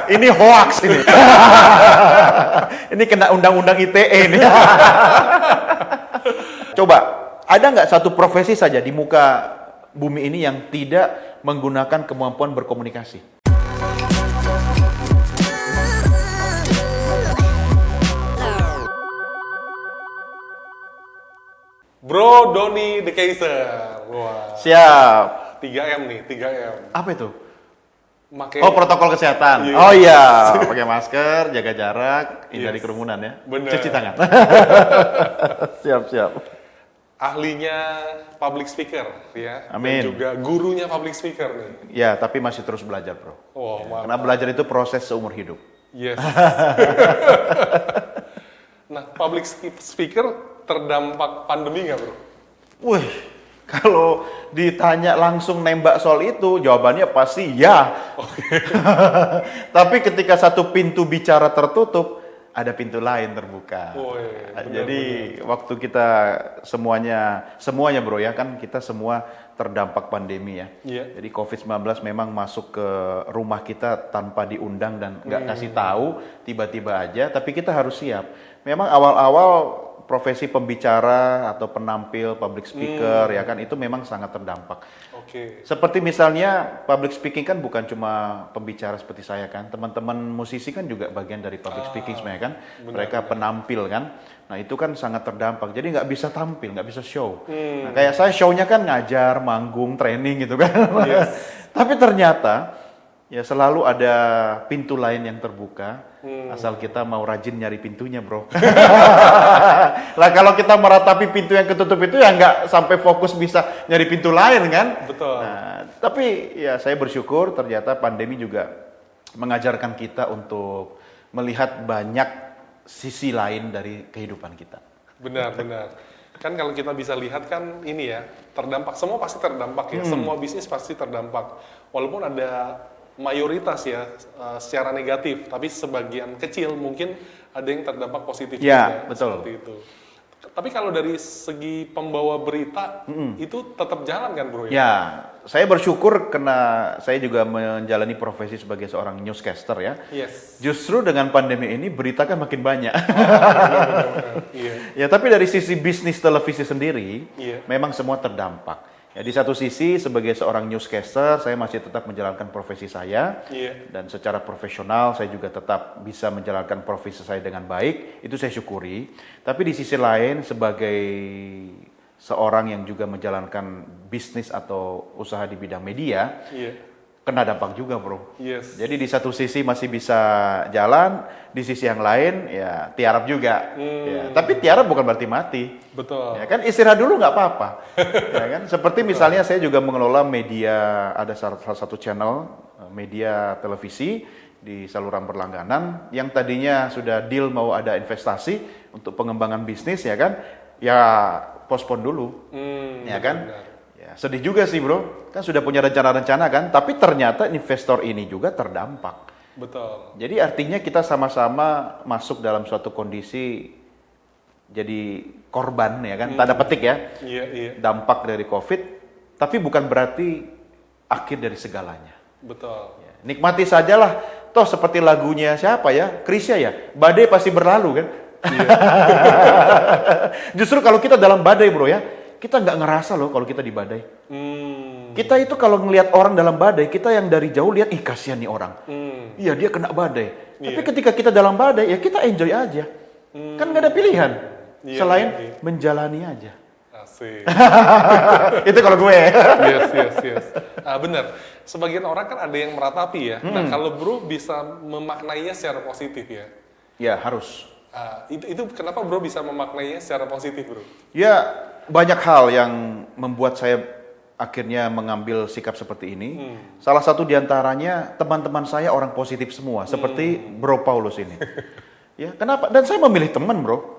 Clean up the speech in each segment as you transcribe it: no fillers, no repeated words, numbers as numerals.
Ini hoax ini. Ini kena undang-undang ITE ini. Coba, ada nggak satu profesi saja di muka bumi ini yang tidak menggunakan kemampuan berkomunikasi? Bro Doni The Kaiser. Wah. Siap. 3M nih, 3M. Apa itu? Make... Oh, protokol kesehatan. Iya. Oh iya, pakai masker, jaga jarak, hindari kerumunan ya. Bener. Cuci tangan. Siap. Ahlinya public speaker ya. Amin. Dan juga gurunya public speaker nih. Ya, tapi masih terus belajar, bro. Oh, Ya, mantap. karena belajar itu proses seumur hidup. Yes. Nah, public speaker terdampak pandemi nggak, bro? Wih, kalau ditanya langsung nembak soal itu, jawabannya pasti ya. Tapi ketika satu pintu bicara tertutup, ada pintu lain terbuka. Jadi waktu kita semuanya bro ya, kan kita semua terdampak pandemi ya. Iya. Jadi COVID-19 memang masuk ke rumah kita tanpa diundang dan nggak kasih tahu, tiba-tiba aja. Tapi kita harus siap. Memang awal-awal profesi pembicara atau penampil, public speaker ya kan, itu memang sangat terdampak. Oke. Seperti misalnya public speaking kan bukan cuma pembicara seperti saya kan, teman-teman musisi kan juga bagian dari public speaking sebenarnya kan, mereka penampil kan. Nah itu kan sangat terdampak, jadi nggak bisa tampil, nggak bisa show. Nah, kayak saya show-nya kan ngajar, manggung, training gitu kan. Yes. Tapi ternyata ya selalu ada pintu lain yang terbuka, asal kita mau rajin nyari pintunya bro. Lah kalau kita meratapi pintu yang ketutup itu ya nggak sampai fokus bisa nyari pintu lain kan. Betul. Nah, tapi ya saya bersyukur ternyata pandemi juga mengajarkan kita untuk melihat banyak sisi lain dari kehidupan kita. Benar. Kan kalau kita bisa lihat kan ini ya, terdampak, semua pasti terdampak ya, semua bisnis pasti terdampak. Walaupun ada mayoritas ya secara negatif, tapi sebagian kecil mungkin ada yang terdampak positif Ya, juga, betul. seperti itu. Tapi kalau dari segi pembawa berita itu tetap jalan kan bro? Ya, saya bersyukur karena saya juga menjalani profesi sebagai seorang newscaster ya. Yes. Justru dengan pandemi ini berita kan makin banyak. Benar. Iya. Ya, tapi dari sisi bisnis televisi sendiri, Iya. memang semua terdampak. Ya, di satu sisi sebagai seorang newscaster, saya masih tetap menjalankan profesi saya. Iya. Dan secara profesional, saya juga tetap bisa menjalankan profesi saya dengan baik. Itu saya syukuri. Tapi di sisi lain, sebagai seorang yang juga menjalankan bisnis atau usaha di bidang media, Iya. kena dampak juga bro. Yes. Jadi di satu sisi masih bisa jalan, di sisi yang lain ya tiarap juga. Ya, tapi tiarap bukan berarti mati. Betul. Ya kan istirahat dulu nggak apa-apa. Ya kan seperti misalnya saya juga mengelola media, ada salah satu channel media televisi di saluran berlangganan yang tadinya sudah deal mau ada investasi untuk pengembangan bisnis ya kan, ya postpone dulu. Ya kan? Benar. Ya, sedih juga sih bro, kan sudah punya rencana-rencana kan, tapi ternyata investor ini juga terdampak. Betul. Jadi artinya kita sama-sama masuk dalam suatu kondisi jadi korban ya kan, tanda petik ya, Iya. dampak dari COVID, tapi bukan berarti akhir dari segalanya. Betul. Ya, nikmati sajalah, toh seperti lagunya siapa ya, Krisya ya, badai pasti berlalu kan. Justru kalau kita dalam badai bro ya, kita nggak ngerasa loh kalau kita di badai. Kita itu kalau ngelihat orang dalam badai, kita yang dari jauh lihat, ih kasihan nih orang. Iya dia kena badai. Tapi ketika kita dalam badai, ya kita enjoy aja. Kan nggak ada pilihan selain menjalani aja. Asik. Itu kalau gue. Yes. Benar. Sebagian orang kan ada yang meratapi ya. Nah kalau bro bisa memaknainya secara positif ya. Ya harus. Itu kenapa bro bisa memaknainya secara positif bro? Ya banyak hal yang membuat saya akhirnya mengambil sikap seperti ini. Salah satu diantaranya teman-teman saya orang positif semua, seperti Bro Paulus ini. Ya, kenapa? Dan saya memilih teman, bro.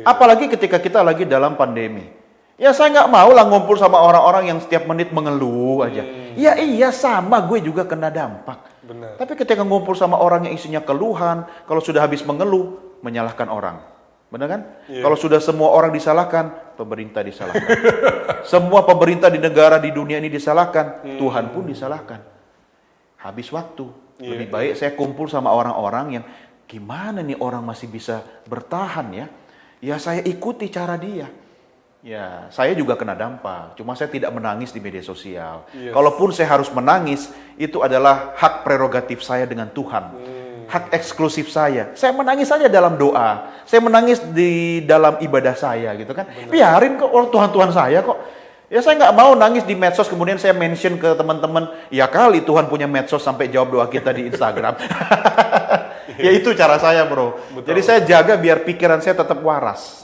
Apalagi ketika kita lagi dalam pandemi. Ya saya nggak mau lah ngumpul sama orang-orang yang setiap menit mengeluh aja. Ya iya sama, gue juga kena dampak. Benar. Tapi ketika ngumpul sama orang yang isinya keluhan, kalau sudah habis mengeluh, menyalahkan orang. Benar kan? Kalau sudah semua orang disalahkan, pemerintah disalahkan. Semua pemerintah di negara di dunia ini disalahkan, Tuhan pun disalahkan. Habis waktu. Lebih baik saya kumpul sama orang-orang yang gimana nih orang masih bisa bertahan ya. Ya saya ikuti cara dia. Ya, saya juga kena dampak. Cuma saya tidak menangis di media sosial. Kalaupun saya harus menangis, itu adalah hak prerogatif saya dengan Tuhan. Hak eksklusif saya. Saya menangis saja dalam doa. Saya menangis di dalam ibadah saya gitu kan. Biarin kok orang Tuhan-Tuhan saya kok. Ya saya nggak mau nangis di medsos kemudian saya mention ke teman-teman, ya kali Tuhan punya medsos sampai jawab doa kita di Instagram. Ya itu cara saya, bro. Betul. Jadi saya jaga biar pikiran saya tetap waras.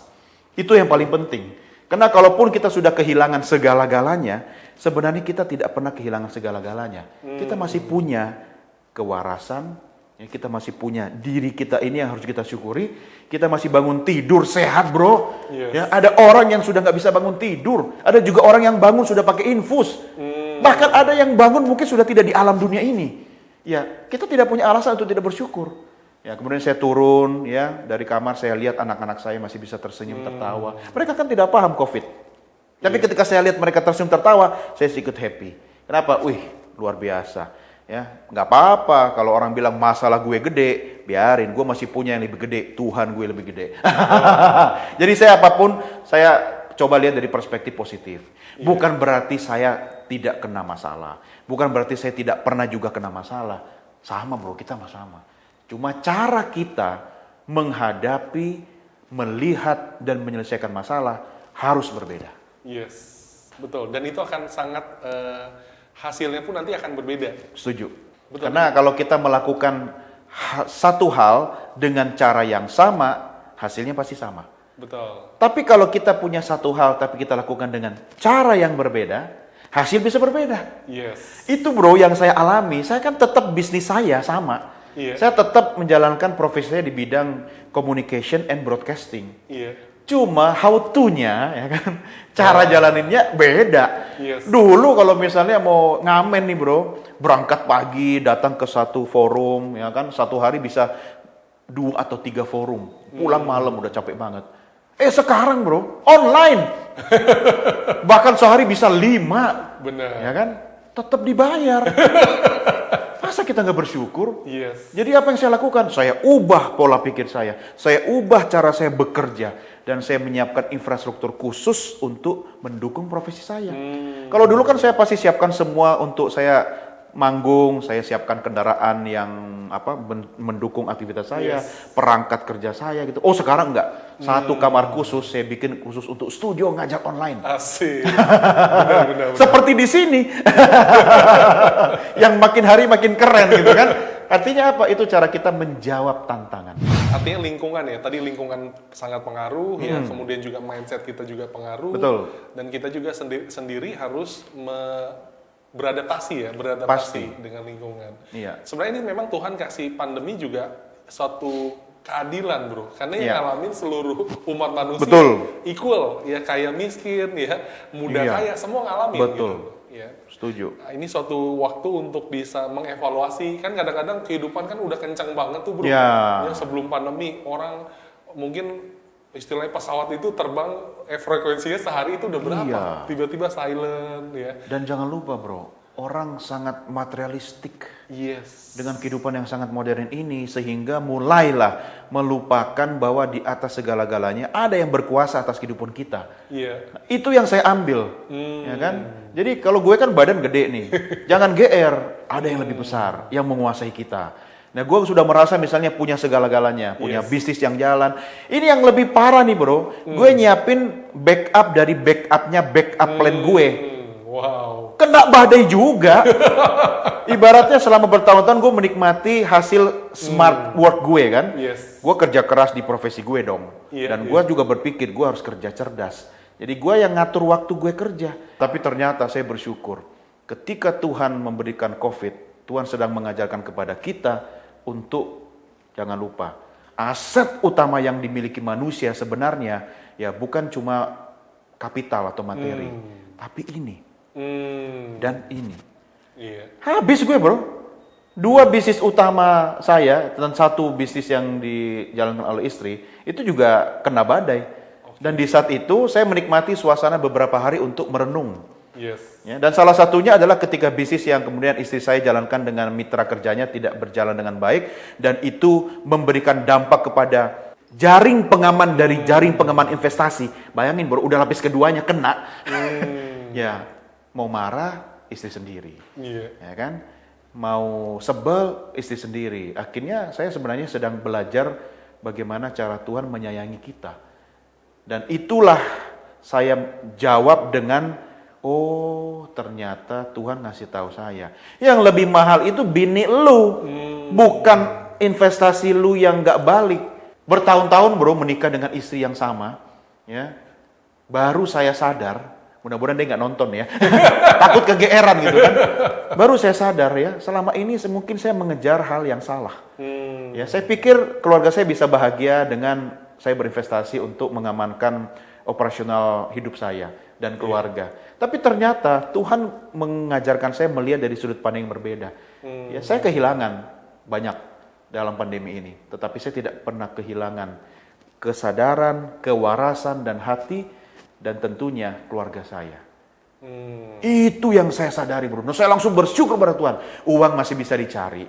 Itu yang paling penting. Karena kalaupun kita sudah kehilangan segala-galanya, sebenarnya kita tidak pernah kehilangan segala-galanya. Kita masih punya kewarasan, ya, kita masih punya diri kita ini yang harus kita syukuri. Kita masih bangun tidur sehat, bro. Ya, ada orang yang sudah nggak bisa bangun tidur. Ada juga orang yang bangun sudah pakai infus. Bahkan ada yang bangun mungkin sudah tidak di alam dunia ini. Ya, kita tidak punya alasan untuk tidak bersyukur. Ya, kemudian saya turun ya dari kamar, saya lihat anak-anak saya masih bisa tersenyum tertawa. Mereka kan tidak paham COVID. Tapi ketika saya lihat mereka tersenyum tertawa, saya sedikit happy. Kenapa? Wih, luar biasa. Ya, nggak apa-apa kalau orang bilang masalah gue gede, biarin, gue masih punya yang lebih gede, Tuhan gue lebih gede. Jadi saya apapun, saya coba lihat dari perspektif positif. Bukan berarti saya tidak kena masalah. Bukan berarti saya tidak pernah juga kena masalah. Sama bro, kita sama. Cuma cara kita menghadapi, melihat, dan menyelesaikan masalah harus berbeda. Yes, betul. Dan itu akan sangat, hasilnya pun nanti akan berbeda. Setuju. Betul. Karena kalau kita melakukan satu hal dengan cara yang sama, hasilnya pasti sama. Betul. Tapi kalau kita punya satu hal tapi kita lakukan dengan cara yang berbeda, hasil bisa berbeda. Yes. Itu bro yang saya alami. Saya kan tetap bisnis saya sama. Saya tetap menjalankan profesi saya di bidang communication and broadcasting. Cuma how to-nya, ya kan, cara jalaninnya beda. Dulu kalau misalnya mau ngamen nih bro, berangkat pagi, datang ke satu forum, ya kan, satu hari bisa 2 atau 3 forum, pulang malam udah capek banget. Sekarang bro, online, bahkan sehari bisa 5, benar, ya kan, tetap dibayar. Masa kita nggak bersyukur? Yes. Jadi apa yang saya lakukan? Saya ubah pola pikir saya ubah cara saya bekerja, dan saya menyiapkan infrastruktur khusus untuk mendukung profesi saya. Kalau dulu kan saya pasti siapkan semua untuk saya manggung, saya siapkan kendaraan yang mendukung aktivitas saya, perangkat kerja saya gitu. Oh sekarang enggak, satu kamar khusus saya bikin khusus untuk studio ngajar online. Asik. Benar. Seperti di sini, yang makin hari makin keren gitu kan. Artinya apa? Itu cara kita menjawab tantangan. Artinya lingkungan ya, tadi lingkungan sangat pengaruh ya, kemudian juga mindset kita juga pengaruh. Betul. Dan kita juga sendiri harus beradaptasi Pasti. dengan lingkungan. Iya. Sebenarnya ini memang Tuhan kasih pandemi juga suatu keadilan bro, karena yang ngalamin seluruh umat manusia equal, ya kaya miskin, ya muda kaya, semua ngalamin. Betul. Gitu. Ya. Setuju. Nah, ini suatu waktu untuk bisa mengevaluasi, kan kadang-kadang kehidupan kan udah kencang banget tuh bro. Ya. Ya, sebelum pandemi orang mungkin istilahnya pesawat itu terbang frekuensinya sehari itu udah berapa? Tiba-tiba silent ya. Dan jangan lupa bro, orang sangat materialistik. Yes. Dengan kehidupan yang sangat modern ini, sehingga mulailah melupakan bahwa di atas segala-galanya ada yang berkuasa atas kehidupan kita. Nah, itu yang saya ambil, ya kan? Jadi kalau gue kan badan gede nih, jangan GR, ada yang lebih besar yang menguasai kita. Nah, gue sudah merasa misalnya punya segala-galanya, punya bisnis yang jalan. Ini yang lebih parah nih bro, gue nyiapin backup dari backupnya backup plan gue. Wow. Kena badai juga. Ibaratnya selama bertahun-tahun gue menikmati hasil smart work gue kan. Gue kerja keras di profesi gue dong. Dan gue juga berpikir gue harus kerja cerdas. Jadi gue yang ngatur waktu gue kerja. Tapi ternyata saya bersyukur. Ketika Tuhan memberikan COVID, Tuhan sedang mengajarkan kepada kita untuk, jangan lupa, aset utama yang dimiliki manusia sebenarnya ya bukan cuma kapital atau materi, tapi ini dan ini. Habis gue bro. 2 bisnis utama saya dan 1 bisnis yang dijalankan oleh istri itu juga kena badai. Dan di saat itu saya menikmati suasana beberapa hari untuk merenung. Yes. Ya, dan salah satunya adalah ketika bisnis yang kemudian istri saya jalankan dengan mitra kerjanya tidak berjalan dengan baik, dan itu memberikan dampak kepada jaring pengaman dari jaring pengaman investasi. Bayangin bro, udah lapis keduanya kena. Ya, mau marah istri sendiri. Ya kan? Mau sebel istri sendiri. Akhirnya saya sebenarnya sedang belajar bagaimana cara Tuhan menyayangi kita. Dan itulah saya jawab dengan, oh ternyata Tuhan ngasih tahu saya. Yang lebih mahal itu bini lu, bukan investasi lu yang gak balik. Bertahun-tahun bro menikah dengan istri yang sama, ya. Baru saya sadar, mudah-mudahan dia nggak nonton ya, takut kegeeran gitu kan. Baru saya sadar ya, selama ini mungkin saya mengejar hal yang salah. Ya, saya pikir keluarga saya bisa bahagia dengan saya berinvestasi untuk mengamankan operasional hidup saya dan keluarga. Tapi ternyata Tuhan mengajarkan saya melihat dari sudut pandang yang berbeda. Ya, saya kehilangan banyak dalam pandemi ini, tetapi saya tidak pernah kehilangan kesadaran, kewarasan, dan hati, dan tentunya keluarga saya. Itu yang saya sadari bro. Nah, saya langsung bersyukur pada Tuhan. Uang masih bisa dicari.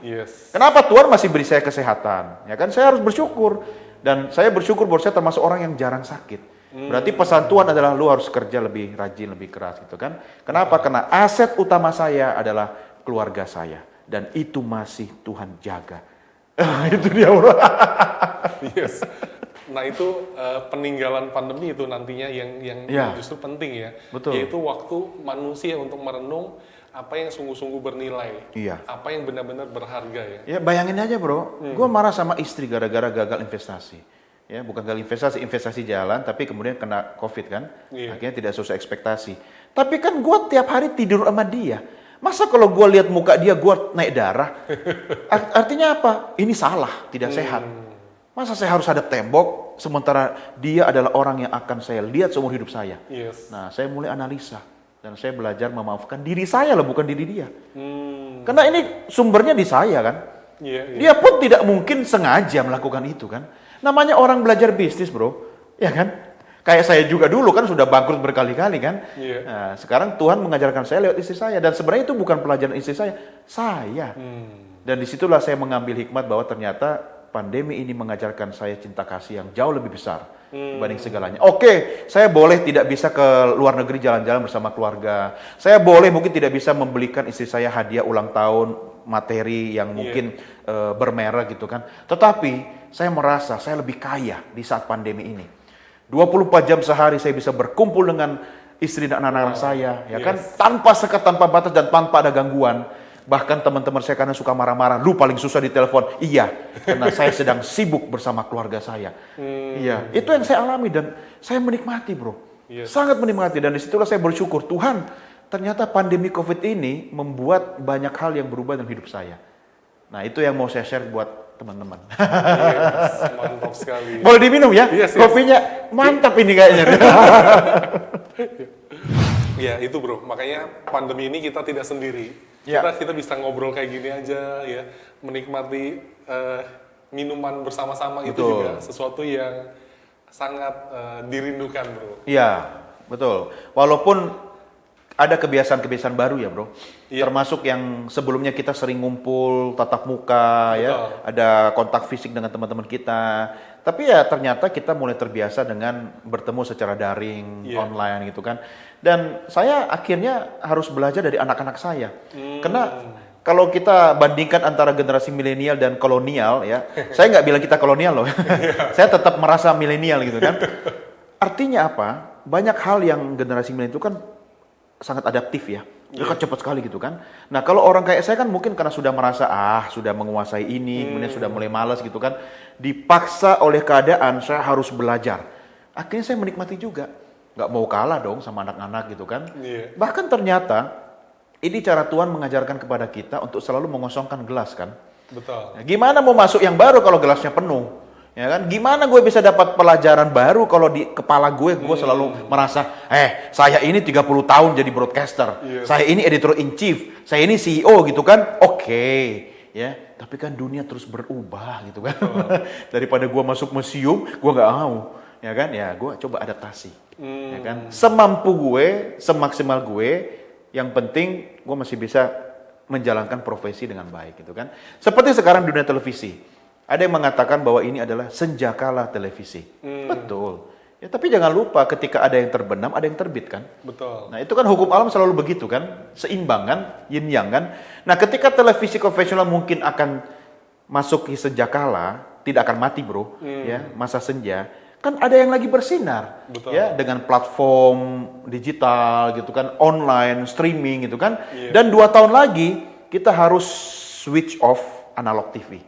Kenapa Tuhan masih beri saya kesehatan? Ya kan, saya harus bersyukur. Dan saya bersyukur bahwa saya termasuk orang yang jarang sakit. Berarti pesan Tuhan adalah lu harus kerja lebih rajin, lebih keras gitu kan. Kenapa? Karena aset utama saya adalah keluarga saya. Dan itu masih Tuhan jaga. Itu dia bro. Yes. Nah itu peninggalan pandemi itu nantinya yang justru penting ya. Betul. Yaitu waktu manusia untuk merenung apa yang sungguh-sungguh bernilai. Iya. Apa yang benar-benar berharga ya. Ya bayangin aja bro, gue marah sama istri gara-gara gagal investasi. Ya bukan gagal investasi jalan, tapi kemudian kena COVID kan. Akhirnya tidak sesuai ekspektasi. Tapi kan gue tiap hari tidur sama dia. Masa kalau gue lihat muka dia, gue naik darah? Artinya apa? Ini salah, tidak sehat. Masa saya harus hadap tembok, sementara dia adalah orang yang akan saya lihat seumur hidup saya. Nah, saya mulai analisa. Dan saya belajar memaafkan diri saya lah, bukan diri dia. Karena ini sumbernya di saya kan. Dia pun tidak mungkin sengaja melakukan itu kan. Namanya orang belajar bisnis bro, ya kan? Kayak saya juga dulu kan sudah bangkrut berkali-kali kan. Nah, sekarang Tuhan mengajarkan saya lewat istri saya. Dan sebenarnya itu bukan pelajaran istri saya. Dan disitulah saya mengambil hikmat bahwa ternyata pandemi ini mengajarkan saya cinta kasih yang jauh lebih besar dibanding segalanya. Oke, saya boleh tidak bisa ke luar negeri jalan-jalan bersama keluarga. Saya boleh mungkin tidak bisa membelikan istri saya hadiah ulang tahun, materi yang mungkin bermerek gitu kan. Tetapi saya merasa saya lebih kaya di saat pandemi ini. 24 jam sehari saya bisa berkumpul dengan istri dan anak-anak saya, ya kan, tanpa sekat, tanpa batas, dan tanpa ada gangguan. Bahkan teman-teman saya karena suka marah-marah, lu paling susah di telepon. Iya, karena saya sedang sibuk bersama keluarga saya. Iya, itu yang saya alami dan saya menikmati bro, sangat menikmati. Dan disitulah saya bersyukur, Tuhan, ternyata pandemi COVID ini membuat banyak hal yang berubah dalam hidup saya. Nah itu yang mau saya share buat teman-teman. Mantap sekali. Boleh diminum ya? Kopinya mantap ini kayaknya. Ya itu bro, makanya pandemi ini kita tidak sendiri. Kita bisa ngobrol kayak gini aja ya, menikmati minuman bersama-sama. Itu juga sesuatu yang sangat dirindukan bro. Iya, betul. Walaupun ada kebiasaan-kebiasaan baru ya bro. Termasuk yang sebelumnya kita sering ngumpul tatap muka ya, ada kontak fisik dengan teman-teman kita. Tapi ya ternyata kita mulai terbiasa dengan bertemu secara daring, online gitu kan. Dan saya akhirnya harus belajar dari anak-anak saya. Karena kalau kita bandingkan antara generasi milenial dan kolonial ya, saya nggak bilang kita kolonial loh. Saya tetap merasa milenial gitu kan. Artinya apa? Banyak hal yang generasi milenial itu kan sangat adaptif ya. Mereka cepat sekali gitu kan. Nah kalau orang kayak saya kan mungkin karena sudah merasa sudah menguasai ini, kemudian sudah mulai malas gitu kan. Dipaksa oleh keadaan saya harus belajar. Akhirnya saya menikmati juga. Nggak mau kalah dong sama anak-anak gitu kan. Bahkan ternyata ini cara Tuhan mengajarkan kepada kita untuk selalu mengosongkan gelas kan. Betul. Nah, gimana mau masuk yang baru kalau gelasnya penuh? Ya kan? Gimana gue bisa dapat pelajaran baru kalau di kepala gue selalu merasa, saya ini 30 tahun jadi broadcaster, saya ini editor in chief, saya ini CEO gitu kan, ya. Tapi kan dunia terus berubah gitu kan. Daripada gue masuk museum, gue nggak mau, ya kan? Ya gue coba adaptasi, ya kan? Semampu gue, semaksimal gue, Yang penting gue masih bisa menjalankan profesi dengan baik gitu kan. Seperti sekarang dunia televisi. Ada yang mengatakan bahwa ini adalah senjakala televisi. Betul. Ya, tapi jangan lupa ketika ada yang terbenam, ada yang terbit kan. Betul. Nah itu kan hukum alam selalu begitu kan. Seimbang kan, yin yang kan. Nah ketika televisi konvensional mungkin akan masuk ke senjakala, tidak akan mati bro, ya masa senja. Kan ada yang lagi bersinar, Betul. ya dengan platform digital gitu kan, online streaming gitu kan. Dan 2 tahun lagi kita harus switch off analog TV.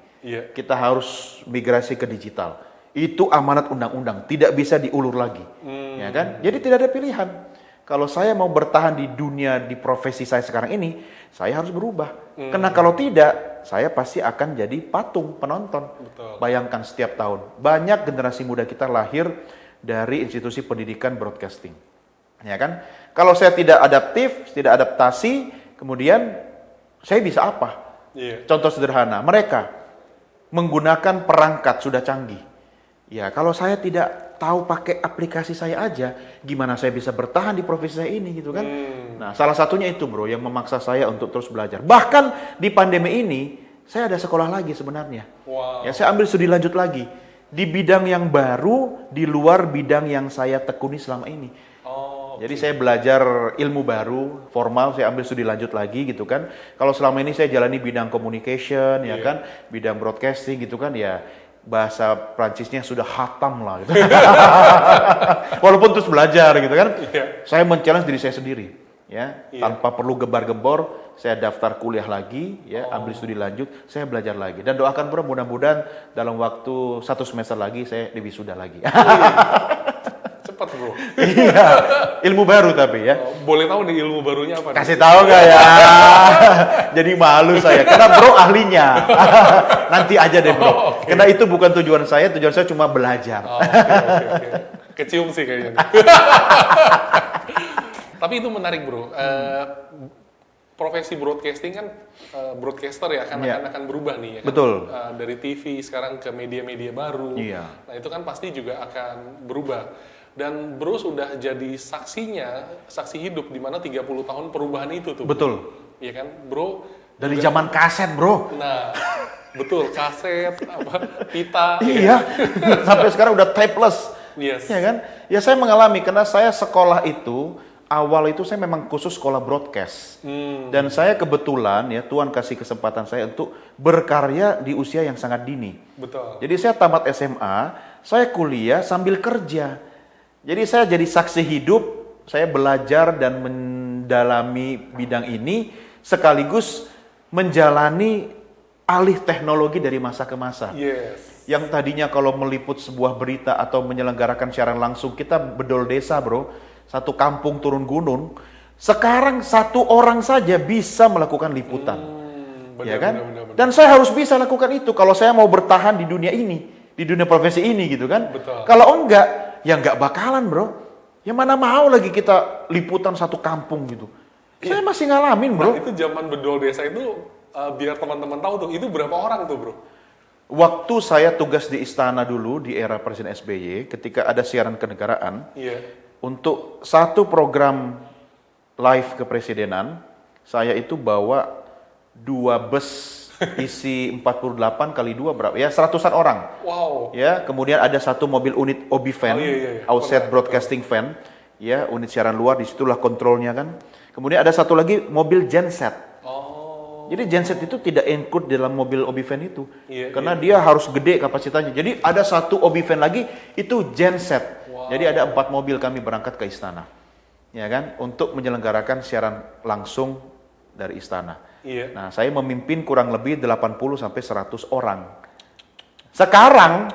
Kita harus migrasi ke digital. Itu amanat undang-undang, tidak bisa diulur lagi, ya kan? Jadi tidak ada pilihan. Kalau saya mau bertahan di dunia di profesi saya sekarang ini, saya harus berubah. Karena kalau tidak, saya pasti akan jadi patung penonton. Betul. Bayangkan setiap tahun banyak generasi muda kita lahir dari institusi pendidikan broadcasting, ya kan? Kalau saya tidak adaptif, tidak adaptasi, kemudian saya bisa apa? Contoh sederhana, mereka menggunakan perangkat sudah canggih. Ya, kalau saya tidak tahu pakai aplikasi saya aja, gimana saya bisa bertahan di profesi saya ini gitu kan? Nah, salah satunya itu bro, yang memaksa saya untuk terus belajar. Bahkan di pandemi ini, saya ada sekolah lagi sebenarnya. Wow. Ya, saya ambil studi lanjut lagi di bidang yang baru, di luar bidang yang saya tekuni selama ini. Jadi saya belajar ilmu baru, formal, saya ambil studi lanjut lagi gitu kan. Kalau selama ini saya jalani bidang communication, ya kan, bidang broadcasting gitu kan, ya bahasa Prancisnya sudah hatam lah gitu. Walaupun terus belajar gitu kan. Saya men-challenge diri saya sendiri, ya, tanpa perlu gebar-gebor, saya daftar kuliah lagi, ya, ambil studi lanjut, saya belajar lagi. Dan doakan bro, mudah-mudahan dalam waktu 1 semester lagi saya wisuda lagi. Cepat bro. Iya, ilmu baru tapi ya. Boleh tahu nih ilmu barunya apa? Kasih tahu nggak ya? Jadi malu saya, karena bro ahlinya. Nanti aja deh bro. Karena itu bukan tujuan saya cuma belajar. Okay. Kecium sih kayaknya. Tapi itu menarik bro. Profesi broadcasting kan broadcaster ya akan berubah nih ya kan? Betul. Dari TV sekarang ke media-media baru. Nah itu kan pasti juga akan berubah. Dan bro sudah jadi saksi hidup di mana 30 tahun perubahan itu tuh. Betul. Iya kan, bro? Dari zaman kaset, bro. Nah, betul, kaset, pita. Iya. Sampai sekarang udah tapeless. Yes. Ya kan? Ya saya mengalami karena saya sekolah itu awal itu saya memang khusus sekolah broadcast. Dan saya kebetulan ya Tuhan kasih kesempatan saya untuk berkarya di usia yang sangat dini. Betul. Jadi saya tamat SMA, saya kuliah sambil kerja. Jadi saya jadi saksi hidup, saya belajar dan mendalami bidang ini sekaligus menjalani alih teknologi dari masa ke masa. Yes. Yang tadinya kalau meliput sebuah berita atau menyelenggarakan siaran langsung, kita bedol desa bro, satu kampung turun gunung. Sekarang 1 orang saja bisa melakukan liputan. Ya kan? Benar. Dan saya harus bisa lakukan itu kalau saya mau bertahan di dunia ini, di dunia profesi ini gitu kan. Betul. Kalau enggak, ya enggak bakalan bro. Ya mana mau lagi kita liputan satu kampung gitu. Saya masih ngalamin bro. Nah, itu zaman bedol desa itu biar teman-teman tahu tuh, itu berapa orang tuh bro? Waktu saya tugas di istana dulu di era Presiden SBY, ketika ada siaran kenegaraan, untuk satu program live kepresidenan, saya itu bawa 2 bus isi 48 kali 2 berapa? Ya 100-an orang. Wow. Ya, kemudian ada satu mobil unit OB van, outside broadcasting van, ya unit siaran luar, disitulah kontrolnya kan. Kemudian ada satu lagi mobil genset. Jadi genset itu tidak include dalam mobil OB van itu, karena dia harus gede kapasitasnya. Jadi ada satu OB van lagi itu genset. Jadi ada 4 mobil kami berangkat ke istana, ya kan, untuk menyelenggarakan siaran langsung dari istana. Nah, saya memimpin kurang lebih 80 sampai 100 orang. Sekarang,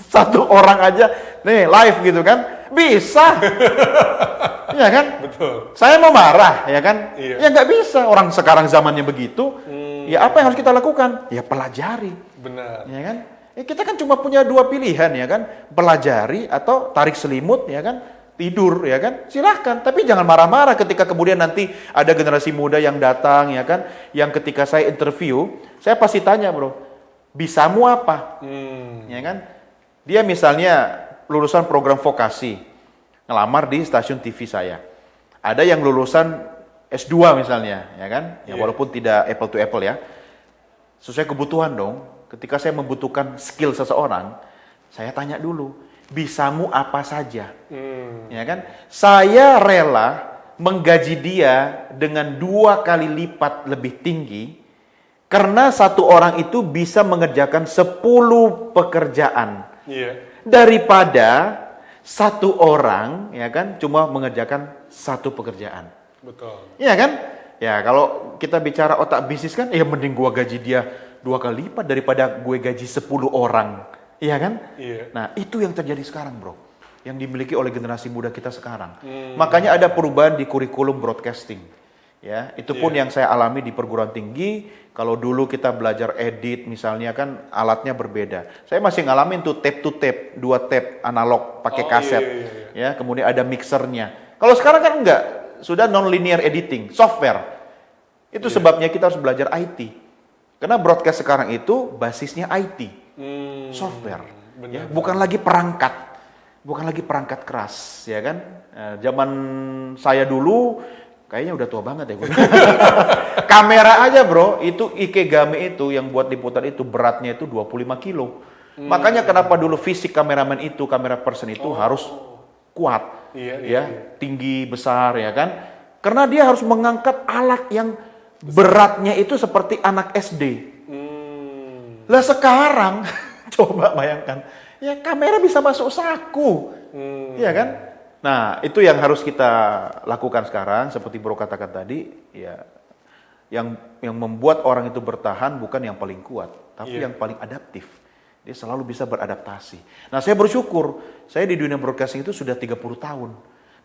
satu orang aja, nih live gitu kan, bisa. Ya kan? Betul. Saya mau marah, ya kan? Ya nggak bisa, orang sekarang zamannya begitu. Ya apa yang harus kita lakukan? Ya pelajari. Benar. Ya kan? Ya, kita kan cuma punya 2 pilihan, ya kan? Pelajari atau tarik selimut, ya kan? Tidur, ya kan? Silahkan, tapi jangan marah-marah ketika kemudian nanti ada generasi muda yang datang, ya kan? Yang ketika saya interview, saya pasti tanya bro, bisamu apa? Ya kan? Dia misalnya lulusan program vokasi, ngelamar di stasiun TV saya. Ada yang lulusan S2 misalnya, ya kan? Ya Iya. walaupun tidak apple to apple ya. Sesuai kebutuhan dong. Ketika saya membutuhkan skill seseorang, saya tanya dulu, bisamu apa saja? Ya kan? Saya rela menggaji dia dengan 2 kali lipat lebih tinggi karena satu orang itu bisa mengerjakan 10 pekerjaan Iya. daripada satu orang ya kan cuma mengerjakan 1 pekerjaan. Betul. Iya kan? Ya kalau kita bicara otak bisnis kan, ya mending gua gaji dia 2 kali lipat daripada gue gaji 10 orang. Iya kan? Iya. Nah itu yang terjadi sekarang bro. Yang dimiliki oleh generasi muda kita sekarang. Makanya ada perubahan di kurikulum broadcasting. Ya, itu pun yang saya alami di perguruan tinggi. Kalau dulu kita belajar edit misalnya kan alatnya berbeda. Saya masih ngalamin tuh tape to tape, 2 tape analog pakai kaset. Ya, kemudian ada mixernya. Kalau sekarang kan enggak, sudah non-linear editing, software. Itu sebabnya kita harus belajar IT. Karena broadcast sekarang itu basisnya IT, software. Ya, bukan lagi perangkat. Bukan lagi perangkat keras, ya kan? Zaman saya dulu, kayaknya udah tua banget ya. Kamera aja bro, itu Ikegame itu yang buat liputan itu beratnya itu 25 kilo. Makanya kenapa dulu fisik kameramen itu, kamera person itu harus kuat, tinggi, besar, ya kan? Karena dia harus mengangkat alat yang beratnya itu seperti anak SD. Lah sekarang, coba bayangkan. Ya kamera bisa masuk saku, ya kan? Nah itu yang harus kita lakukan sekarang, seperti bro katakan tadi, ya yang membuat orang itu bertahan bukan yang paling kuat, tapi yang paling adaptif. Dia selalu bisa beradaptasi. Nah saya bersyukur, saya di dunia broadcasting itu sudah 30 tahun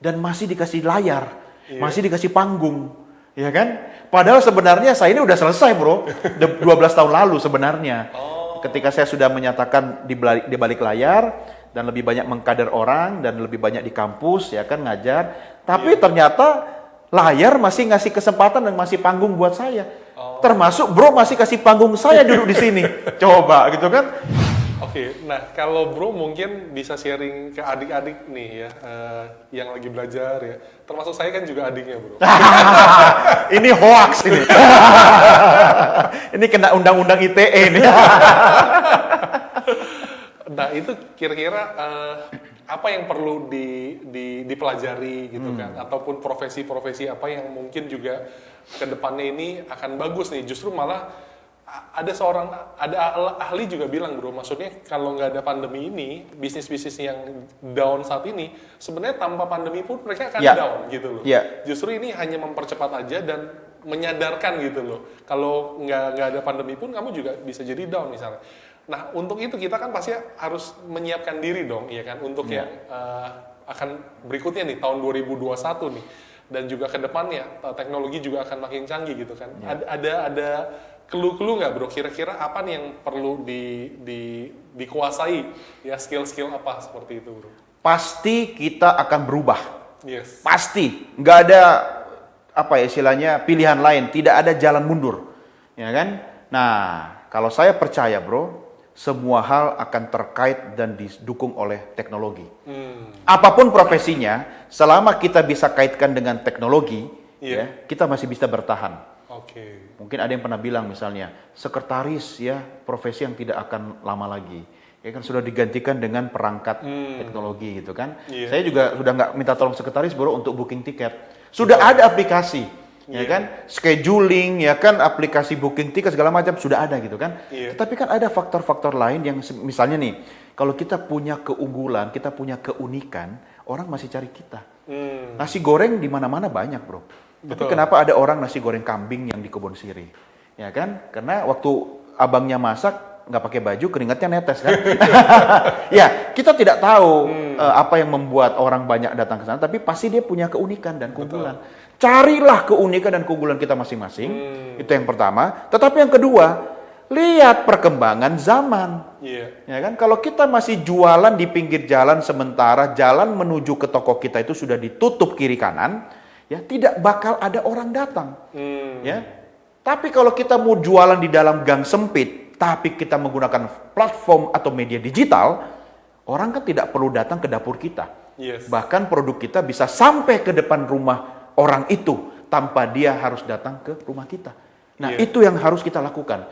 dan masih dikasih layar, masih dikasih panggung, ya kan? Padahal sebenarnya saya ini udah selesai bro, 12 tahun lalu sebenarnya. Ketika saya sudah menyatakan di balik layar dan lebih banyak mengkader orang dan lebih banyak di kampus ya kan ngajar, tapi ternyata layar masih ngasih kesempatan dan masih panggung buat saya. Termasuk bro masih kasih panggung saya duduk di sini. Coba gitu kan. Oke, nah kalau bro mungkin bisa sharing ke adik-adik nih ya, yang lagi belajar ya. Termasuk saya kan juga adiknya bro. Ini hoax ini. Ini kena undang-undang ITE ini. Nah itu kira-kira apa yang perlu dipelajari gitu kan, ataupun profesi-profesi apa yang mungkin juga kedepannya ini akan bagus nih. Justru malah ada ahli juga bilang bro, maksudnya kalau nggak ada pandemi ini, bisnis-bisnis yang down saat ini sebenarnya tanpa pandemi pun mereka akan down gitu loh. Justru ini hanya mempercepat aja dan menyadarkan gitu loh. Kalau nggak ada pandemi pun kamu juga bisa jadi down misalnya. Nah untuk itu kita kan pasti harus menyiapkan diri dong, ya kan, untuk yang akan berikutnya nih tahun 2021 nih, dan juga ke depannya teknologi juga akan makin canggih gitu kan. Ada clue-clue nggak bro, kira-kira apa nih yang perlu dikuasai ya, skill-skill apa seperti itu bro? Pasti kita akan berubah. Yes. Pasti, nggak ada apa ya istilahnya pilihan lain, tidak ada jalan mundur, ya kan? Nah, kalau saya percaya bro, semua hal akan terkait dan didukung oleh teknologi. Apapun profesinya, selama kita bisa kaitkan dengan teknologi, ya, kita masih bisa bertahan. Mungkin ada yang pernah bilang misalnya, sekretaris ya profesi yang tidak akan lama lagi. Ya kan sudah digantikan dengan perangkat teknologi gitu kan. Saya juga sudah nggak minta tolong sekretaris bro untuk booking tiket. Sudah ada aplikasi, ya kan, scheduling, ya kan, aplikasi booking tiket segala macam sudah ada gitu kan. Tapi kan ada faktor-faktor lain yang misalnya nih, kalau kita punya keunggulan, kita punya keunikan, orang masih cari kita. Nasi goreng di mana-mana banyak bro. Tapi kenapa ada orang nasi goreng kambing yang di Kebon Siri? Ya kan? Karena waktu abangnya masak nggak pakai baju, keringatnya netes kan? Ya, kita tidak tahu apa yang membuat orang banyak datang ke sana, tapi pasti dia punya keunikan dan keunggulan. Carilah keunikan dan keunggulan kita masing-masing. Itu yang pertama. Tetapi yang kedua, lihat perkembangan zaman. Ya kan? Kalau kita masih jualan di pinggir jalan sementara jalan menuju ke toko kita itu sudah ditutup kiri kanan, ya tidak bakal ada orang datang. Ya. Tapi kalau kita mau jualan di dalam gang sempit, tapi kita menggunakan platform atau media digital, orang kan tidak perlu datang ke dapur kita. Bahkan produk kita bisa sampai ke depan rumah orang itu tanpa dia harus datang ke rumah kita. Nah, Iya. itu yang harus kita lakukan.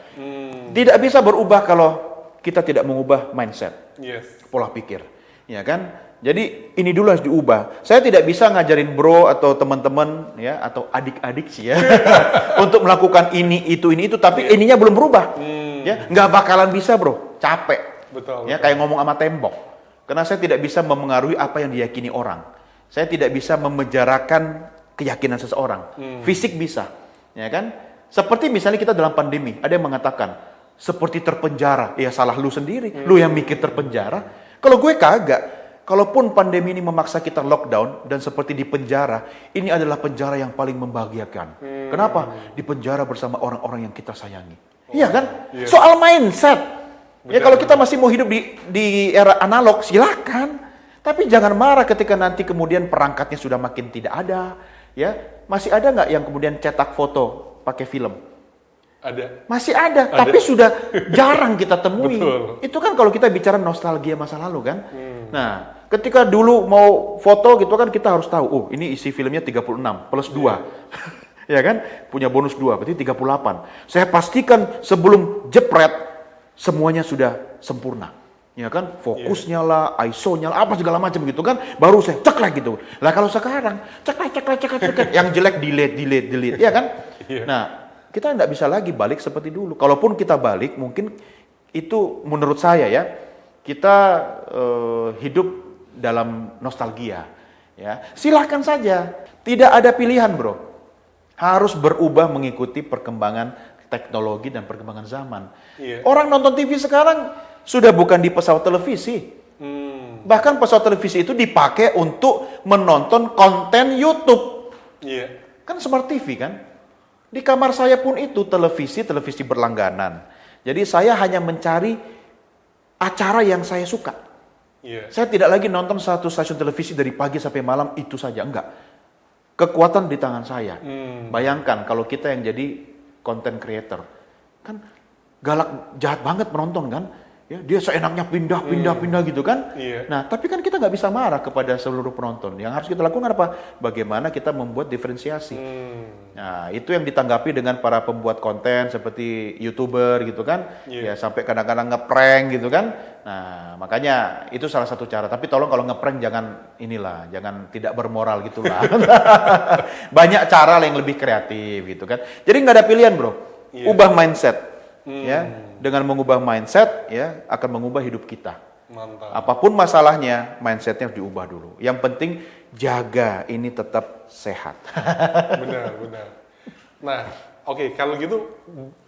Tidak bisa berubah kalau kita tidak mengubah mindset, Yes. pola pikir. Ya kan? Jadi ini dulu harus diubah. Saya tidak bisa ngajarin bro atau teman-teman ya atau adik-adik sih ya untuk melakukan ini itu, tapi ininya belum berubah. Ya, nggak bakalan bisa, bro. Capek. Betul. Ya, kayak ngomong sama tembok. Karena saya tidak bisa memengaruhi apa yang diyakini orang. Saya tidak bisa memenjarakan keyakinan seseorang. Fisik bisa, ya kan? Seperti misalnya kita dalam pandemi, ada yang mengatakan seperti terpenjara. Ya salah lu sendiri. Lu yang mikir terpenjara. Kalau gue kagak. Kalaupun pandemi ini memaksa kita lockdown dan seperti di penjara, ini adalah penjara yang paling membahagiakan. Kenapa? Di penjara bersama orang-orang yang kita sayangi. Iya kan? Yes. Soal mindset. Ya Benar. kalau kita masih mau hidup di era analog, silakan. Tapi jangan marah ketika nanti kemudian perangkatnya sudah makin tidak ada. Ya, masih ada nggak yang kemudian cetak foto pakai film? Ada. Masih ada, tapi sudah jarang kita temui. Betul. Itu kan kalau kita bicara nostalgia masa lalu kan. Nah, ketika dulu mau foto gitu kan kita harus tahu, oh ini isi filmnya 36 plus 2. Ya kan? Punya bonus 2, berarti 38. Saya pastikan sebelum jepret, semuanya sudah sempurna. Ya kan? Fokusnya lah, ISO-nya lah, apa segala macam gitu kan. Baru saya ceklek gitu. Lah kalau sekarang, ceklek. Yang jelek delete. Ya kan? Iya. Nah, kita nggak bisa lagi balik seperti dulu. Kalaupun kita balik, mungkin itu menurut saya ya, kita hidup dalam nostalgia. Ya, silahkan saja. Tidak ada pilihan, bro. Harus berubah mengikuti perkembangan teknologi dan perkembangan zaman. Iya. Orang nonton TV sekarang sudah bukan di pesawat televisi. Bahkan pesawat televisi itu dipakai untuk menonton konten YouTube. Iya. Kan smart TV kan? Di kamar saya pun itu televisi berlangganan. Jadi saya hanya mencari acara yang saya suka. Iya. Saya tidak lagi nonton satu stasiun televisi dari pagi sampai malam itu saja, enggak. Kekuatan di tangan saya. Bayangkan kalau kita yang jadi content creator. Kan galak, jahat banget penonton kan? Ya, dia seenaknya pindah gitu kan? Iya. Nah, tapi kan kita nggak bisa marah kepada seluruh penonton. Yang harus kita lakukan apa? Bagaimana kita membuat diferensiasi. Nah, itu yang ditanggapi dengan para pembuat konten seperti YouTuber gitu kan. Iya. Ya, sampai kadang-kadang ngeprank gitu kan. Nah, makanya itu salah satu cara. Tapi tolong kalau ngeprank jangan jangan tidak bermoral gitulah. Banyak cara yang lebih kreatif gitu kan. Jadi nggak ada pilihan, bro. Iya. Ubah mindset. Ya, dengan mengubah mindset ya akan mengubah hidup kita. Mantap. Apapun masalahnya, mindsetnya harus diubah dulu. Yang penting jaga ini tetap sehat. Benar. Nah, oke, kalau gitu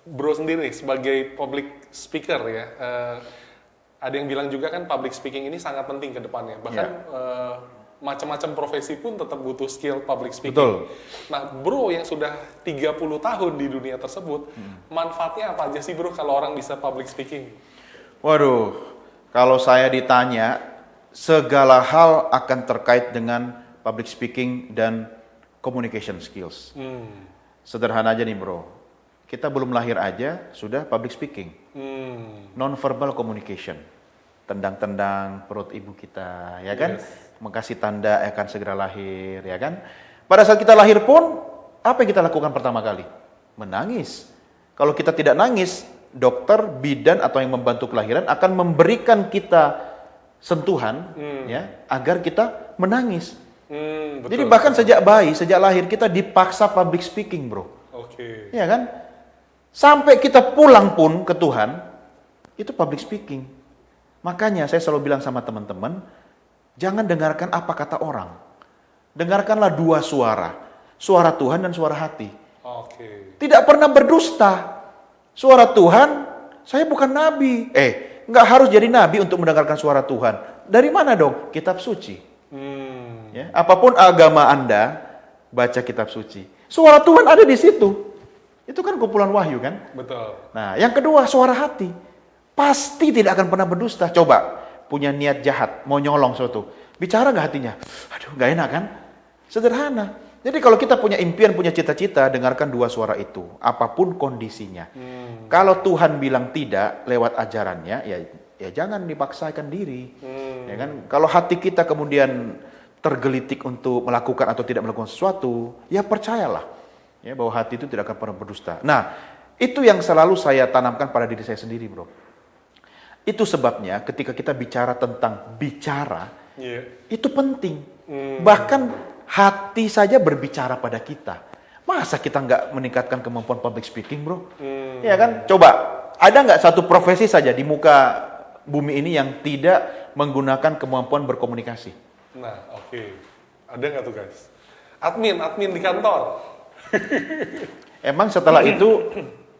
bro sendiri nih, sebagai public speaker ya, ada yang bilang juga kan public speaking ini sangat penting ke depannya. Bahkan macam-macam profesi pun tetap butuh skill public speaking. Betul. Nah, bro yang sudah 30 tahun di dunia tersebut, manfaatnya apa aja sih bro kalau orang bisa public speaking? Waduh, kalau saya ditanya, segala hal akan terkait dengan public speaking dan communication skills. Sederhana aja nih bro, kita belum lahir aja sudah public speaking. Non-verbal communication, tendang-tendang perut ibu kita, ya kan? Yes. Mengasih tanda akan segera lahir, ya kan? Pada saat kita lahir pun, apa yang kita lakukan pertama kali? Menangis. Kalau kita tidak nangis, dokter, bidan atau yang membantu kelahiran akan memberikan kita sentuhan, ya, agar kita menangis. Betul. Jadi bahkan sejak bayi, sejak lahir kita dipaksa public speaking, bro. Oke. Ya kan? Sampai kita pulang pun ke Tuhan, itu public speaking. Makanya saya selalu bilang sama teman-teman, jangan dengarkan apa kata orang. Dengarkanlah dua suara. Suara Tuhan dan suara hati. Oke. Tidak pernah berdusta. Suara Tuhan, saya bukan nabi. Nggak harus jadi nabi untuk mendengarkan suara Tuhan. Dari mana dong? Kitab suci. Ya, apapun agama Anda, baca kitab suci. Suara Tuhan ada di situ. Itu kan kumpulan wahyu kan? Betul. Nah, yang kedua suara hati. Pasti tidak akan pernah berdusta. Coba, punya niat jahat, mau nyolong sesuatu. Bicara nggak hatinya? Aduh, nggak enak kan? Sederhana. Jadi kalau kita punya impian, punya cita-cita, dengarkan dua suara itu. Apapun kondisinya. Kalau Tuhan bilang tidak lewat ajarannya, ya jangan dipaksakan diri. Ya kan? Kalau hati kita kemudian tergelitik untuk melakukan atau tidak melakukan sesuatu, ya percayalah. Ya, bahwa hati itu tidak akan pernah berdusta. Nah, itu yang selalu saya tanamkan pada diri saya sendiri, bro. Itu sebabnya ketika kita bicara tentang bicara, itu penting. Bahkan hati saja berbicara pada kita. Masa kita nggak meningkatkan kemampuan public speaking, bro? Ya kan? Coba, ada nggak satu profesi saja di muka bumi ini yang tidak menggunakan kemampuan berkomunikasi? Nah, oke. Ada nggak tuh guys? Admin di kantor. Emang setelah itu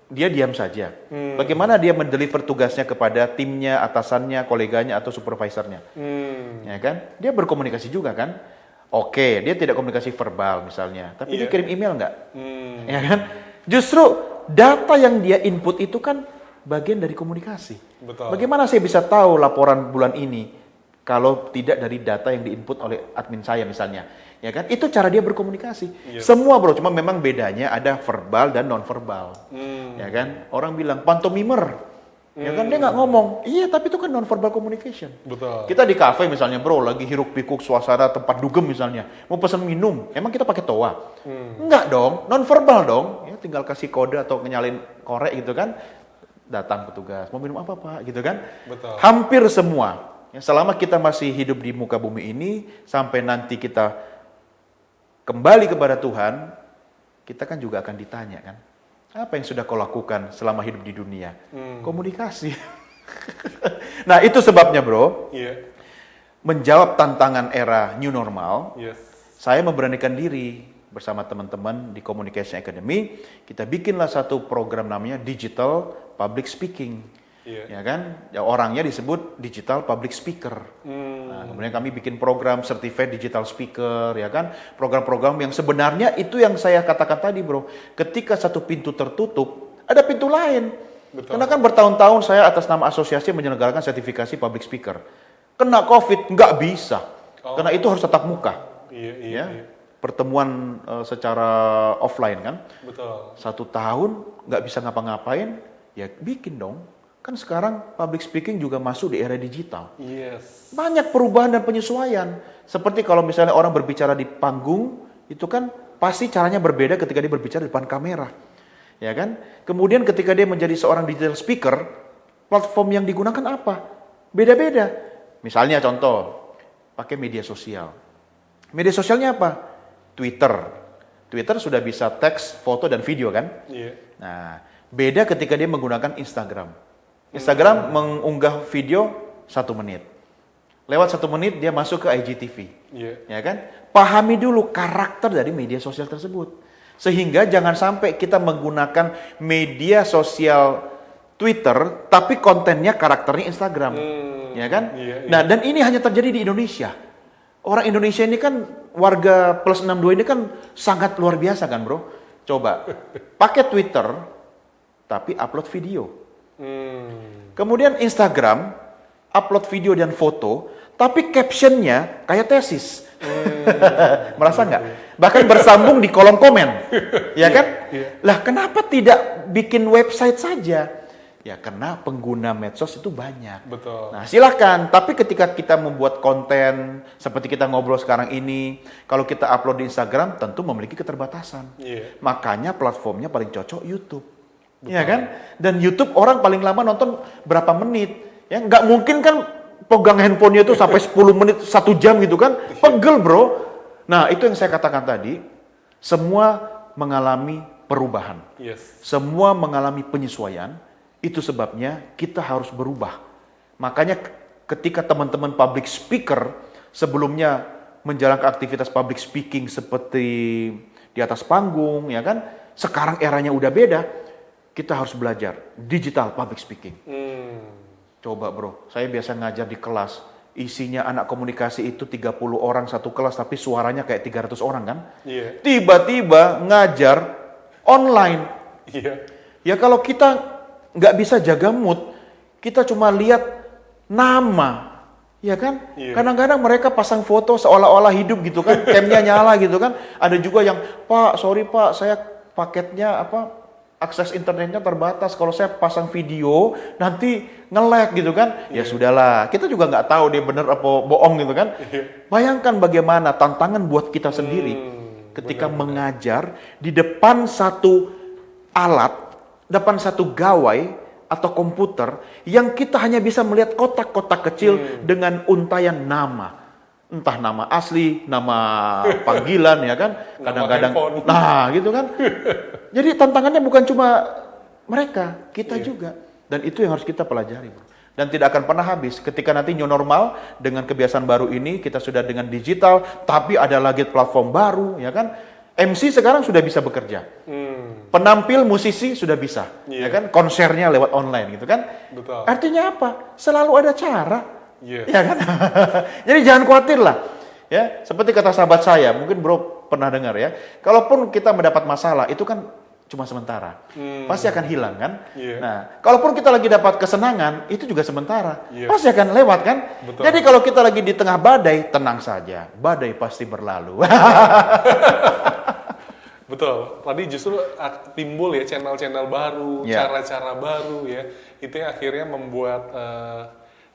dia diam saja. Bagaimana dia mendeliver tugasnya kepada timnya, atasannya, koleganya, atau supervisornya? Ya kan? Dia berkomunikasi juga kan? Oke, dia tidak komunikasi verbal misalnya, tapi dia kirim email nggak? Ya kan? Justru data yang dia input itu kan bagian dari komunikasi. Betul. Bagaimana saya bisa tahu laporan bulan ini kalau tidak dari data yang diinput oleh admin saya misalnya? Ya kan? Itu cara dia berkomunikasi. Semua bro, cuma memang bedanya ada verbal dan non verbal. Ya kan? Orang bilang pantomimer. Ya kan, dia nggak ngomong. Iya, tapi itu kan non verbal communication. Betul. Kita di kafe misalnya, bro, lagi hiruk pikuk suasana tempat dugem misalnya, mau pesan minum, emang kita pakai toa? Enggak dong, non verbal dong. Ya, tinggal kasih kode atau nyalin korek gitu kan, datang petugas, mau minum apa pak? Gitu kan? Betul. Hampir semua. Ya, selama kita masih hidup di muka bumi ini, sampai nanti kita kembali kepada Tuhan, kita kan juga akan ditanya kan, apa yang sudah kau lakukan selama hidup di dunia? Komunikasi. Nah, itu sebabnya, bro. Menjawab tantangan era new normal, saya memberanikan diri bersama teman-teman di Communication Academy. Kita bikinlah satu program namanya Digital Public Speaking. Ya kan? Ya, orangnya disebut Digital Public Speaker. Nah, kemudian kami bikin program Certified Digital Speaker, ya kan? Program-program yang sebenarnya itu yang saya katakan tadi, bro. Ketika satu pintu tertutup, ada pintu lain. Betul. Karena kan bertahun-tahun saya atas nama asosiasi menyelenggarakan sertifikasi public speaker. Kena COVID, nggak bisa. Karena itu harus tatap muka. Pertemuan secara offline kan. Betul. 1 tahun nggak bisa ngapa-ngapain, ya bikin dong. Kan sekarang public speaking juga masuk di era digital. Banyak perubahan dan penyesuaian. Seperti kalau misalnya orang berbicara di panggung, itu kan pasti caranya berbeda ketika dia berbicara di depan kamera. Ya kan? Kemudian ketika dia menjadi seorang digital speaker, platform yang digunakan apa? Beda-beda. Misalnya contoh, pakai media sosial. Media sosialnya apa? Twitter. Twitter sudah bisa teks, foto, dan video kan? Nah, beda ketika dia menggunakan Instagram. Instagram mengunggah video 1 menit. Lewat 1 menit dia masuk ke IGTV. Ya kan? Pahami dulu karakter dari media sosial tersebut. Sehingga jangan sampai kita menggunakan media sosial Twitter tapi kontennya karakternya Instagram. Ya kan? Nah, dan ini hanya terjadi di Indonesia. Orang Indonesia ini kan warga plus 62 ini kan sangat luar biasa kan, bro? Coba pakai Twitter tapi upload video. Kemudian Instagram, upload video dan foto, tapi captionnya kayak tesis. Merasa nggak? Bahkan bersambung di kolom komen. Ya kan? Lah kenapa tidak bikin website saja? Ya karena pengguna medsos itu banyak. Betul. Nah silakan, tapi ketika kita membuat konten, seperti kita ngobrol sekarang ini, kalau kita upload di Instagram tentu memiliki keterbatasan. Makanya platformnya paling cocok YouTube. Ya kan? Dan YouTube orang paling lama nonton berapa menit? Ya nggak mungkin kan pegang handphonenya itu sampai 10 menit, 1 jam gitu kan? Pegel bro. Nah itu yang saya katakan tadi, semua mengalami perubahan. Semua mengalami penyesuaian. Itu sebabnya kita harus berubah. Makanya ketika teman-teman public speaker sebelumnya menjalankan aktivitas public speaking seperti di atas panggung, ya kan? Sekarang eranya udah beda. Kita harus belajar digital public speaking. Coba bro, saya biasa ngajar di kelas, isinya anak komunikasi itu 30 orang satu kelas, tapi suaranya kayak 300 orang kan? Tiba-tiba ngajar online. Ya kalau kita nggak bisa jaga mood, kita cuma lihat nama, ya kan? Kadang-kadang mereka pasang foto seolah-olah hidup gitu kan, camnya nyala gitu kan. Ada juga yang, Pak, sorry Pak, saya paketnya akses internetnya terbatas. Kalau saya pasang video nanti nge-lag gitu kan. Ya sudahlah, kita juga nggak tahu dia bener apa bohong gitu kan. Bayangkan bagaimana tantangan buat kita sendiri ketika mengajar di depan satu alat, depan satu gawai atau komputer yang kita hanya bisa melihat kotak-kotak kecil dengan untayan nama. Entah nama asli, nama panggilan ya kan, kadang-kadang nah gitu kan. Jadi tantangannya bukan cuma mereka, kita juga. Dan itu yang harus kita pelajari, bro. Dan tidak akan pernah habis. Ketika nanti new normal dengan kebiasaan baru ini, kita sudah dengan digital, tapi ada lagi platform baru, ya kan? MC sekarang sudah bisa bekerja. Penampil musisi sudah bisa, ya kan? Konsernya lewat online gitu kan? Betul. Artinya apa? Selalu ada cara, Iya. ya kan? Jadi jangan khawatir lah. Ya, seperti kata sahabat saya, mungkin bro pernah dengar ya. Kalaupun kita mendapat masalah, itu kan cuma sementara. Pasti akan hilang kan? Nah, kalaupun kita lagi dapat kesenangan, itu juga sementara. Pasti akan lewat kan? Betul. Jadi kalau kita lagi di tengah badai, tenang saja. Badai pasti berlalu. Betul. Tadi justru timbul ya channel-channel baru, cara-cara baru ya. Itu yang akhirnya membuat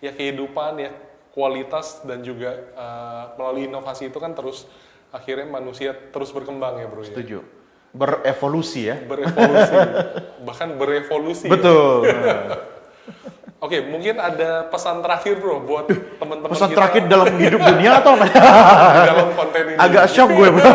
ya kehidupan ya, kualitas dan juga melalui inovasi itu kan terus akhirnya manusia terus berkembang ya, bro. Setuju. Berevolusi ya. Berevolusi. Bahkan berevolusi. Betul. Ya. Oke, mungkin ada pesan terakhir, bro, buat teman-teman kita. Pesan terakhir dalam hidup dunia atau apa? Dalam konten ini. Agak shock gue, bro.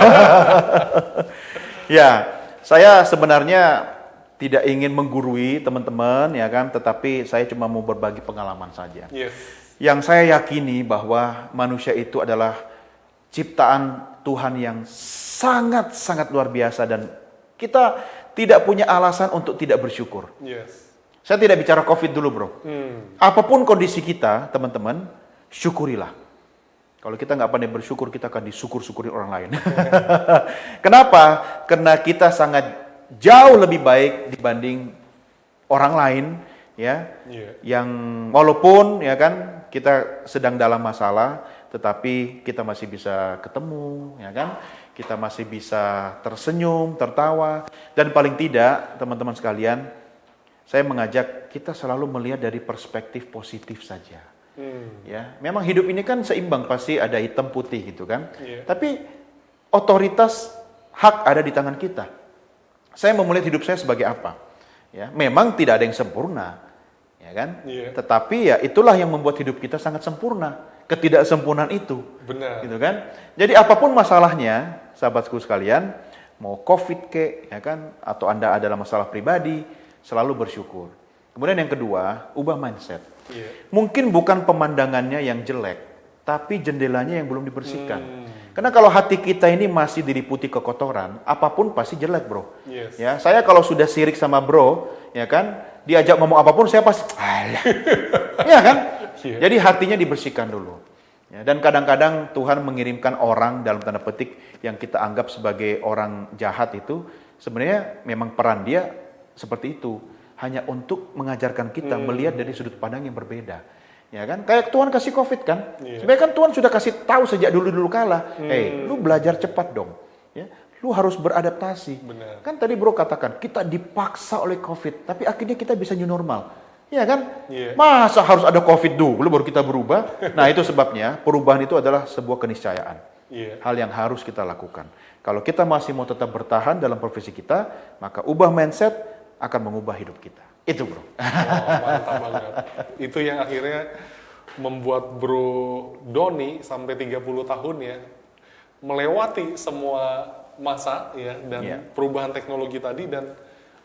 Ya, saya sebenarnya tidak ingin menggurui teman-teman, ya kan, tetapi saya cuma mau berbagi pengalaman saja. Yes. Yang saya yakini bahwa manusia itu adalah ciptaan Tuhan yang sangat-sangat luar biasa dan kita tidak punya alasan untuk tidak bersyukur. Yes. Saya tidak bicara COVID dulu, bro. Apapun kondisi kita, teman-teman, syukurilah. Kalau kita nggak pandai bersyukur, kita akan disyukur-syukuri orang lain. Kenapa? Karena kita sangat jauh lebih baik dibanding orang lain, ya, yang walaupun ya kan kita sedang dalam masalah, tetapi kita masih bisa ketemu, ya kan? Kita masih bisa tersenyum, tertawa, dan paling tidak, teman-teman sekalian, saya mengajak kita selalu melihat dari perspektif positif saja. Ya, memang hidup ini kan seimbang, pasti ada hitam putih gitu kan. Tapi otoritas hak ada di tangan kita. Saya mau melihat hidup saya sebagai apa? Ya, memang tidak ada yang sempurna, ya kan? Tetapi ya itulah yang membuat hidup kita sangat sempurna. Ketidaksempurnaan itu, benar, gitu kan? Jadi apapun masalahnya, sahabatku sekalian, mau COVID ya kan, atau Anda adalah masalah pribadi, selalu bersyukur. Kemudian yang kedua, ubah mindset. Mungkin bukan pemandangannya yang jelek, tapi jendelanya yang belum dibersihkan. Karena kalau hati kita ini masih diliputi kekotoran, apapun pasti jelek, bro. Ya, saya kalau sudah sirik sama bro, ya kan, diajak ngomong apapun, saya pasti, alah, ya kan? Jadi hatinya dibersihkan dulu. Ya, dan kadang-kadang Tuhan mengirimkan orang dalam tanda petik yang kita anggap sebagai orang jahat itu, sebenarnya memang peran dia seperti itu. Hanya untuk mengajarkan kita melihat dari sudut pandang yang berbeda. Ya kan? Kayak Tuhan kasih COVID kan? Sebenarnya kan Tuhan sudah kasih tahu sejak dulu-dulu kala. Lu belajar cepat dong. Ya, lu harus beradaptasi. Benar. Kan tadi bro katakan, kita dipaksa oleh COVID, tapi akhirnya kita bisa new normal. Ya kan? Masa harus ada COVID dulu baru kita berubah? Nah itu sebabnya perubahan itu adalah sebuah keniscayaan. Hal yang harus kita lakukan. Kalau kita masih mau tetap bertahan dalam profesi kita, maka ubah mindset akan mengubah hidup kita. Itu bro. Mantap banget. Itu yang akhirnya membuat Bro Doni sampai 30 tahun ya, melewati semua masa ya, dan perubahan teknologi tadi, dan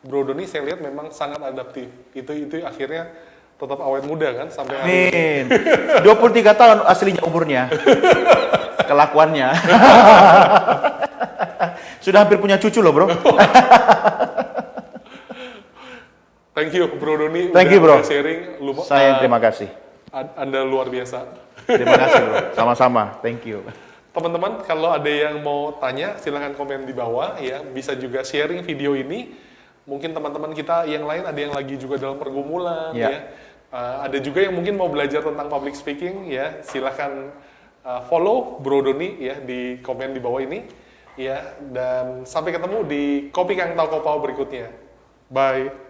Bro Doni saya lihat memang sangat adaptif. Itu akhirnya tetap awet muda kan sampai hari ini. 23 tahun aslinya umurnya. Kelakuannya. Sudah hampir punya cucu loh bro. Thank you Bro Doni. Thank you bro. Sharing. Saya terima kasih. Anda luar biasa. Terima kasih bro. Sama-sama. Thank you. Teman-teman, kalau ada yang mau tanya, silahkan komen di bawah ya. Bisa juga sharing video ini. Mungkin teman-teman kita yang lain ada yang lagi juga dalam pergumulan ya. Ada juga yang mungkin mau belajar tentang public speaking ya. Silahkan follow Bro Doni ya di komen di bawah ini ya. Dan sampai ketemu di Kopi Kang Tau Kopau berikutnya. Bye.